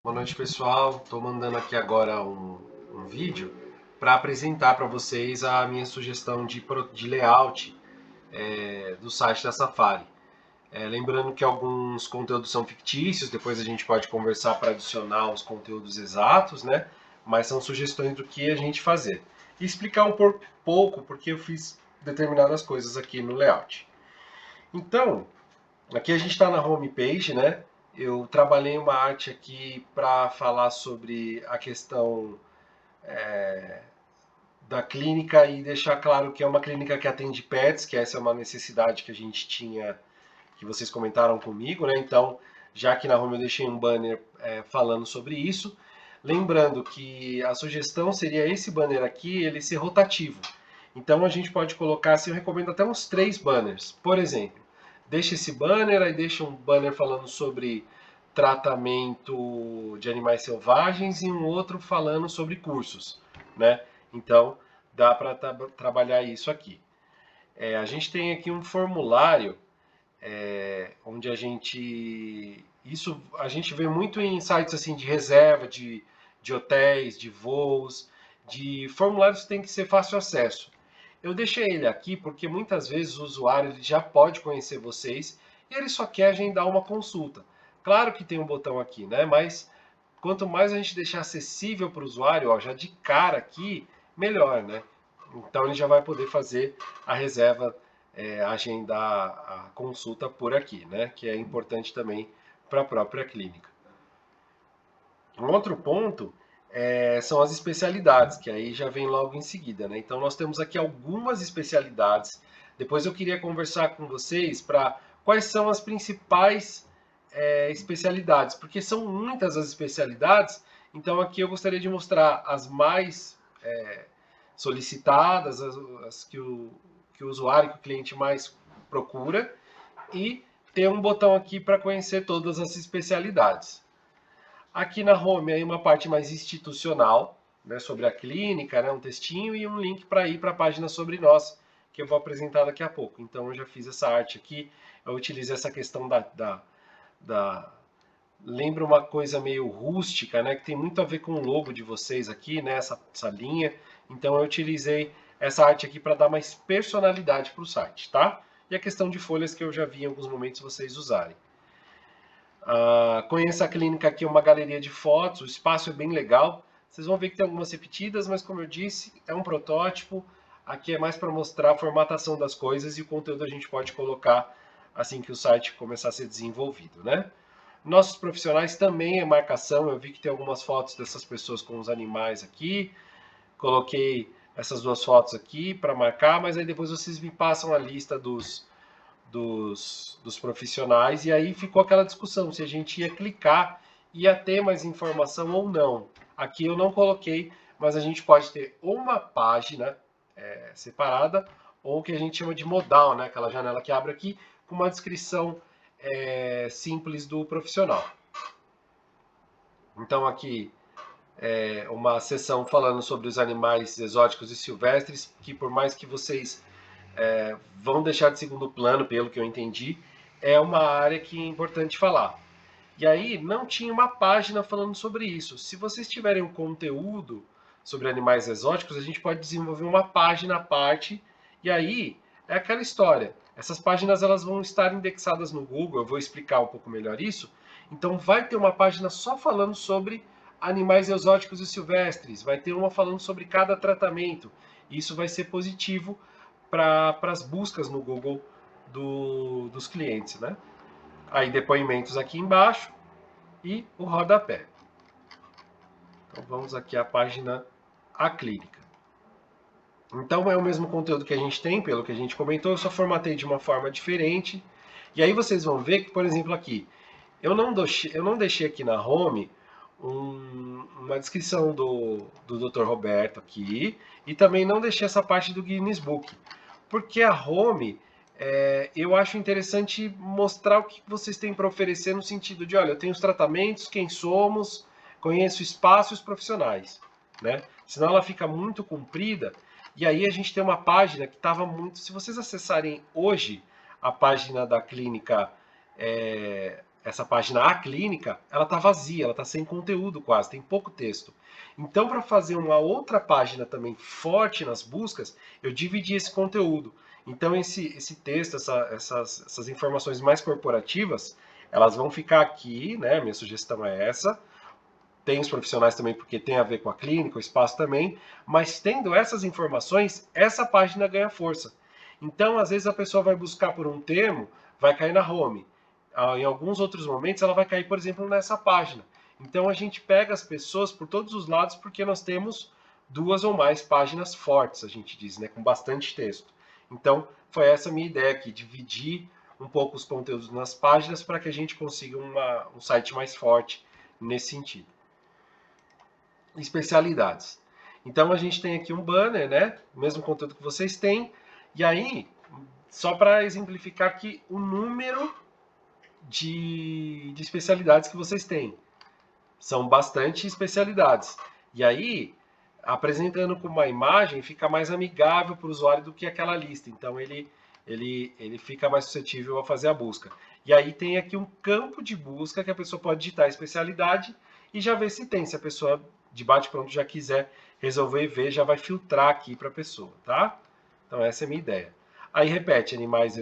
Boa noite, pessoal. Estou mandando aqui agora um vídeo para apresentar para vocês a minha sugestão de layout do site da Safari. Lembrando que alguns conteúdos são fictícios, depois a gente pode conversar para adicionar os conteúdos exatos, né? Mas são sugestões do que a gente fazer. E explicar pouco porque eu fiz determinadas coisas aqui no layout. Então, aqui a gente está na homepage, né? Eu trabalhei uma arte aqui para falar sobre a questão da clínica e deixar claro que é uma clínica que atende pets, que essa é uma necessidade que a gente tinha, que vocês comentaram comigo, né? Então, já que na home eu deixei um banner falando sobre isso. Lembrando que a sugestão seria esse banner aqui, ele ser rotativo. Então a gente pode colocar, assim, eu recomendo até uns 3 banners. Por exemplo, deixa esse banner, aí deixa um banner falando sobre tratamento de animais selvagens e um outro falando sobre cursos, né? Então dá para trabalhar isso aqui. A gente tem aqui um formulário onde a gente vê muito em sites assim de reserva de hotéis, de voos, de formulários que tem que ser fácil acesso. Eu deixei ele aqui porque muitas vezes o usuário ele já pode conhecer vocês e ele só quer agendar uma consulta. Claro que tem um botão aqui, né? Mas quanto mais a gente deixar acessível para o usuário, ó, já de cara aqui, melhor, né? Então ele já vai poder fazer a reserva, agendar a consulta por aqui, né? Que é importante também para a própria clínica. Um outro ponto são as especialidades, que aí já vem logo em seguida, né? Então nós temos aqui algumas especialidades. Depois eu queria conversar com vocês para quais são as principais especialidades, porque são muitas as especialidades. Então aqui eu gostaria de mostrar as mais solicitadas, as que o usuário, que o cliente mais procura, e ter um botão aqui para conhecer todas as especialidades. Aqui na home aí uma parte mais institucional, né, sobre a clínica, né, um textinho e um link para ir para a página sobre nós, que eu vou apresentar daqui a pouco. Então eu já fiz essa arte aqui, eu utilizo essa questão da lembra uma coisa meio rústica, né, que tem muito a ver com o logo de vocês aqui, né, essa linha. Então eu utilizei essa arte aqui para dar mais personalidade para o site, tá? E a questão de folhas que eu já vi em alguns momentos vocês usarem. Conheça a clínica aqui, é uma galeria de fotos, o espaço é bem legal. Vocês vão ver que tem algumas repetidas, mas como eu disse, é um protótipo. Aqui é mais para mostrar a formatação das coisas e o conteúdo a gente pode colocar assim que o site começar a ser desenvolvido, né? Nossos profissionais também é marcação. Eu vi que tem algumas fotos dessas pessoas com os animais aqui. Coloquei essas 2 fotos aqui para marcar, mas aí depois vocês me passam a lista dos profissionais, e aí ficou aquela discussão se a gente ia clicar, ia ter mais informação ou não. Aqui eu não coloquei, mas a gente pode ter uma página separada, ou o que a gente chama de modal, né? Aquela janela que abre aqui, com uma descrição simples do profissional. Então aqui uma sessão falando sobre os animais exóticos e silvestres, que por mais que vocês vão deixar de segundo plano, pelo que eu entendi, é uma área que é importante falar. E aí não tinha uma página falando sobre isso. Se vocês tiverem um conteúdo sobre animais exóticos, a gente pode desenvolver uma página à parte. E aí é aquela história. Essas páginas elas vão estar indexadas no Google. Eu vou explicar um pouco melhor isso. Então vai ter uma página só falando sobre animais exóticos e silvestres. Vai ter uma falando sobre cada tratamento. Isso vai ser positivo para as buscas no Google dos clientes, né? Aí depoimentos aqui embaixo e o rodapé. Então vamos aqui à página A Clínica. Então é o mesmo conteúdo que a gente tem, pelo que a gente comentou, eu só formatei de uma forma diferente. E aí vocês vão ver que, por exemplo, aqui, eu não deixei aqui na home uma descrição do Dr. Roberto aqui, e também não deixei essa parte do Guinness Book, porque a home eu acho interessante mostrar o que vocês têm para oferecer no sentido de, olha, eu tenho os tratamentos, quem somos, conheço o espaço e os profissionais, né? Senão ela fica muito comprida e aí a gente tem uma página que estava muito... Se vocês acessarem hoje a página da clínica essa página A clínica, ela está vazia, ela está sem conteúdo quase, tem pouco texto. Então, para fazer uma outra página também forte nas buscas, eu dividi esse conteúdo. Então, esse texto, essas informações mais corporativas, elas vão ficar aqui, né? Minha sugestão é essa. Tem os profissionais também, porque tem a ver com a clínica, o espaço também, mas tendo essas informações, essa página ganha força. Então, às vezes, a pessoa vai buscar por um termo, vai cair na home. Em alguns outros momentos, ela vai cair, por exemplo, nessa página. Então, a gente pega as pessoas por todos os lados, porque nós temos duas ou mais páginas fortes, a gente diz, né, com bastante texto. Então, foi essa a minha ideia aqui, dividir um pouco os conteúdos nas páginas para que a gente consiga um site mais forte nesse sentido. Especialidades. Então a gente tem aqui um banner, né? O mesmo conteúdo que vocês têm. E aí, só para exemplificar aqui o número de especialidades que vocês têm. São bastante especialidades. E aí, apresentando com uma imagem, fica mais amigável para o usuário do que aquela lista. Então ele fica mais suscetível a fazer a busca. E aí tem aqui um campo de busca que a pessoa pode digitar a especialidade e já ver se tem. Se a pessoa de bate-pronto já quiser resolver ver, já vai filtrar aqui para a pessoa, tá? Então essa é a minha ideia. Aí repete, animais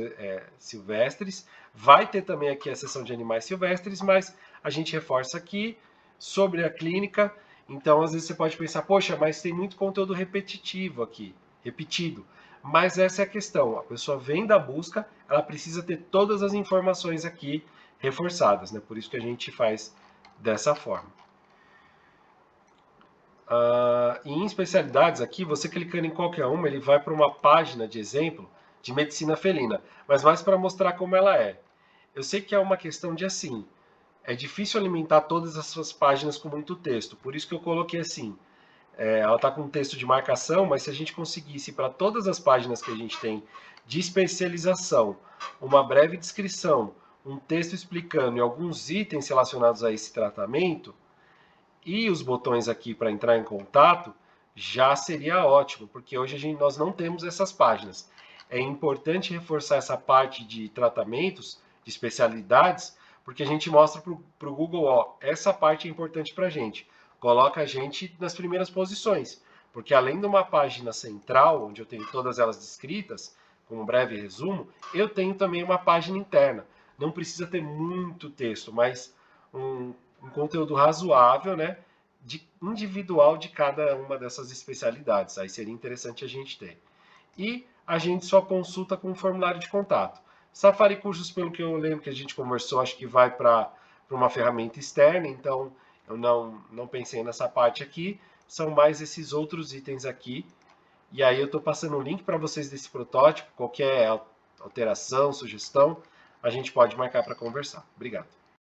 silvestres. Vai ter também aqui a seção de animais silvestres, mas a gente reforça aqui sobre a clínica. Então, às vezes você pode pensar, poxa, mas tem muito conteúdo repetitivo aqui, repetido. Mas essa é a questão. A pessoa vem da busca, ela precisa ter todas as informações aqui reforçadas, né? Por isso que a gente faz dessa forma. E em especialidades aqui, você clicando em qualquer uma, ele vai para uma página de exemplo de medicina felina, mas mais para mostrar como ela é. Eu sei que é uma questão de assim, é difícil alimentar todas as suas páginas com muito texto, por isso que eu coloquei assim. Ela está com texto de marcação, mas se a gente conseguisse para todas as páginas que a gente tem de especialização, uma breve descrição, um texto explicando e alguns itens relacionados a esse tratamento, e os botões aqui para entrar em contato, já seria ótimo, porque hoje nós não temos essas páginas. É importante reforçar essa parte de tratamentos, de especialidades, porque a gente mostra para o Google, ó, essa parte é importante para a gente. Coloca a gente nas primeiras posições, porque além de uma página central, onde eu tenho todas elas descritas, com um breve resumo, eu tenho também uma página interna. Não precisa ter muito texto, mas um conteúdo razoável, né, individual de cada uma dessas especialidades. Aí seria interessante a gente ter. E a gente só consulta com o formulário de contato. Safari Cursos, pelo que eu lembro que a gente conversou, acho que vai para uma ferramenta externa, então eu não pensei nessa parte aqui. São mais esses outros itens aqui. E aí eu estou passando o link para vocês desse protótipo. Qualquer alteração, sugestão, a gente pode marcar para conversar. Obrigado.